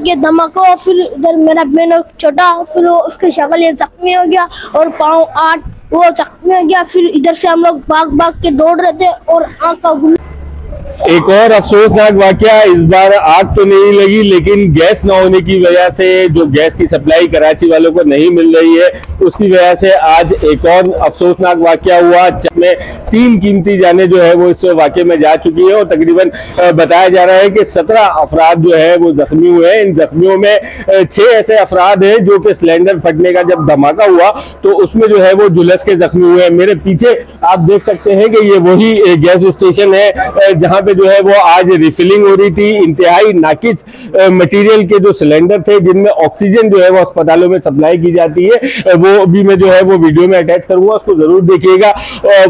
ये धमाका हुआ, फिर इधर मेरा बहन छोटा, फिर वो उसकी शक्ल ये जख्मी हो गया और पाँव 8 वो जख्मी हो गया। फिर इधर से हम लोग भाग भाग के दौड़ रहे थे और आँख का एक और अफसोसनाक वाकया, इस बार आग तो नहीं लगी लेकिन गैस न होने की वजह से, जो गैस की सप्लाई कराची वालों को नहीं मिल रही है उसकी वजह से आज एक और अफसोसनाक वाकया हुआ, जिसमें 3 कीमती जानें जो है वो इस वाकये में जा चुकी है और तकरीबन बताया जा रहा है कि 17 अफराद जो है वो जख्मी हुए हैं। इन जख्मियों में 6 ऐसे अफराद हैं जो कि सिलेंडर फटने का जब धमाका हुआ तो उसमें जो है वो झुलस के जख्मी हुए हैं। मेरे पीछे आप देख सकते हैं कि ये वही गैस स्टेशन है जहां पे जो है वो आज रिफिलिंग हो रही थी। इंतहाई नाकिस मटेरियल के जो सिलेंडर थे जिनमें ऑक्सीजन जो है वो अस्पतालों में सप्लाई की जाती है, वो भी मैं जो है वो वीडियो में अटैच करूंगा, उसको जरूर देखिएगा।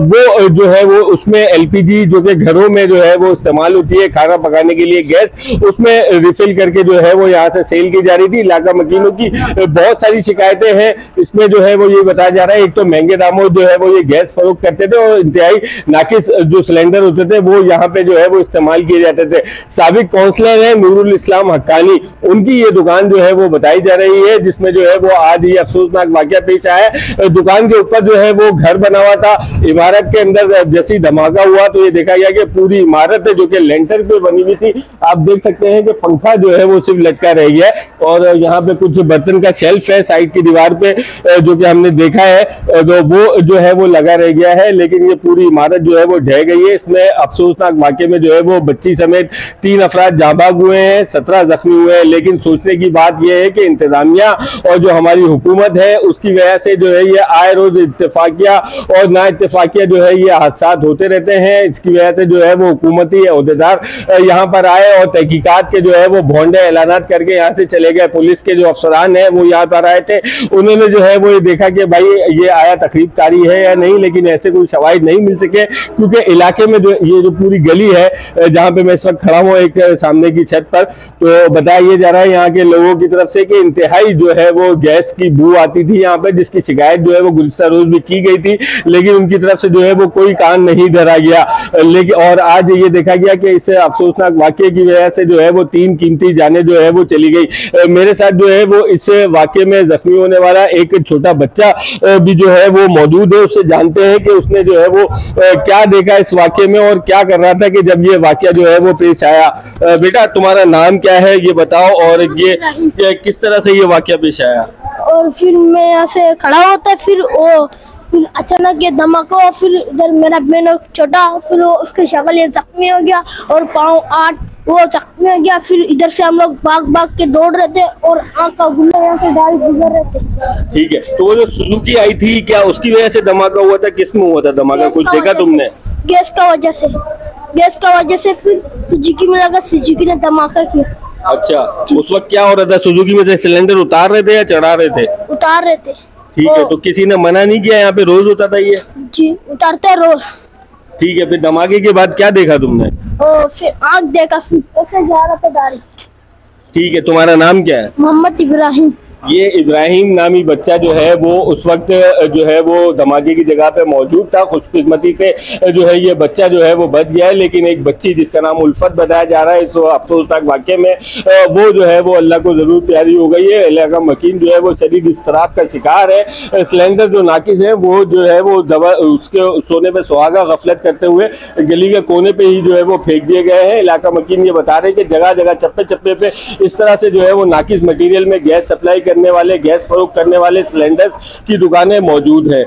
वो जो है वो उसमें एलपीजी जो कि घरों में जो है वो इस्तेमाल होती है खाना पकाने के लिए गैस, उसमें रिफिल करके जो है वो यहाँ से सेल की जा रही थी। इलाका मकीनों की बहुत सारी शिकायतें हैं, इसमें जो है वो ये बताया जा रहा है एक तो महंगे दामों जो है वो ये गैस फरोख्त करते थे और इंतहाई नाकिस जो सिलेंडर होते थे वो यहाँ पे जो है वो इस्तेमाल किए जाते थे। साबिक काउंसलर है नूरुल इस्लाम हक्कानी, उनकी ये दुकान जो है वो बताई जा रही है जिसमें जो है वो आज ये अफसोसनाक वाकया पेश आया है। दुकान के ऊपर जो है वो घर बना हुआ था, इमारत के अंदर जैसी धमाका हुआ तो ये देखा गया कि पूरी इमारत है जो कि लेंटर पे बनी हुई थी, आप देख सकते हैं कि पंखा जो है वो सिर्फ लटका रह गया और यहाँ पे कुछ बर्तन का शेल्फ है साइड की दीवार पे जो कि हमने देखा है तो वो जो है वो लगा रह गया है, लेकिन ये पूरी इमारत जो है वो ढह गई है। इसमें अफसोसनाक वाकये में जो है वो बच्ची समेत 3 अफराद जांबाग हुए हैं, 17 जख्मी हुए हैं। लेकिन सोचने की बात यह है कि इंतजामिया और जो हमारी हुकूमत है उसकी वजह से जो है ये आए रोज इत्तेफाकिया और ना इत्तेफाकिया जो है ये हादसा होते रहते हैं। इसकी वजह से जो है वो हुकूमती अहदेदार यहाँ पर आए और तहकीकात के जो है वो भोंडे ऐलानात करके यहाँ से चले गए। पुलिस के जो अफसरान है वो यहाँ पर आए थे, उन्होंने जो है वो ये देखा कि भाई ये आया तकरीबकारी है या नहीं, लेकिन ऐसे कोई शवाहिद नहीं मिल सके क्योंकि इलाके में जो ये जो पूरी गली है जहां पे मैं इस वक्त खड़ा हूँ एक सामने की छत पर, तो बताया जा रहा है यहाँ के लोगों की तरफ से कि इंतहाई जो है वो गैस की बू आती थी यहाँ पे, जिसकी शिकायत जो है वो गुज़िश्ता रोज भी की गई थी लेकिन उनकी तरफ से जो है वो कोई कान नहीं धरा गया। लेकिन और आज ये देखा गया कि इस अफसोसनाक वाकये की वजह से जो है वो 3 कीमती जानें जो है वो चली गई। मेरे साथ जो है वो इस वाकये में जख्मी होने वाला एक छोटा बच्चा भी जो है वो मौजूद है, उससे जानते हैं कि उसने जो है वो क्या देखा इस वाकये में और क्या कर रहा था कि जब ये वाकया जो है वो पेश आया। बेटा तुम्हारा नाम क्या है ये बताओ और ये किस तरह से ये वाकया पेश आया? और फिर मैं यहाँ से खड़ा होता है, फिर अचानक ये धमाका हुआ, फिर इधर मेरा बहन छोटा, फिर वो उसकी शक्ल ये जख्मी हो गया और पाँव 8 वो जख्मी हो गया। फिर इधर से हम लोग भाग भाग के दौड़ रहे थे और आँख का गुल्ला यहाँ से गाड़ी गुजर रहे थे। ठीक है, तो वो जो सुजुकी आई थी क्या उसकी वजह से धमाका हुआ था? किस में हुआ था धमाका, कुछ देखा तुमने? गैस का वजह से फिर सुजुकी में लगा, सुजुकी ने धमाका किया। अच्छा, उस वक्त क्या हो रहा था? सुजुकी में से सिलेंडर उतार रहे थे या चढ़ा रहे थे? उतार रहे थे। ठीक है, तो किसी ने मना नहीं किया? यहाँ पे रोज होता था ये? जी उतारते रोज। ठीक है, फिर धमाके के बाद क्या देखा तुमने? फिर आग देखा, फिर ऐसे जा रहा था गाड़ी। ठीक है, तुम्हारा नाम क्या है? मोहम्मद इब्राहिम। ये इब्राहिम नामी बच्चा जो है वो उस वक्त जो है वो धमाके की जगह पे मौजूद था। खुशकिस्मती से जो है ये बच्चा जो है वो बच गया है, लेकिन एक बच्ची जिसका नाम उल्फत बताया जा रहा है इस अफसोसनाक वाकये में वो जो है वो अल्लाह को जरूर प्यारी हो गई है। इलाका मकीन जो है वो शदीद इस्तराब का शिकार है। सिलेंडर जो नाकिस है वो जो है वो दबा उसके सोने पे सुहागा गफलत करते हुए गली के कोने पे ही जो है वो फेंक दिए गए हैं। इलाका मकीन ये बता रहे हैं कि जगह जगह चप्पे चप्पे पे इस तरह से जो है वो नाकिस मटीरियल में गैस सप्लाई करने वाले, गैस फरोख्त करने वाले सिलेंडर्स की दुकानें मौजूद है।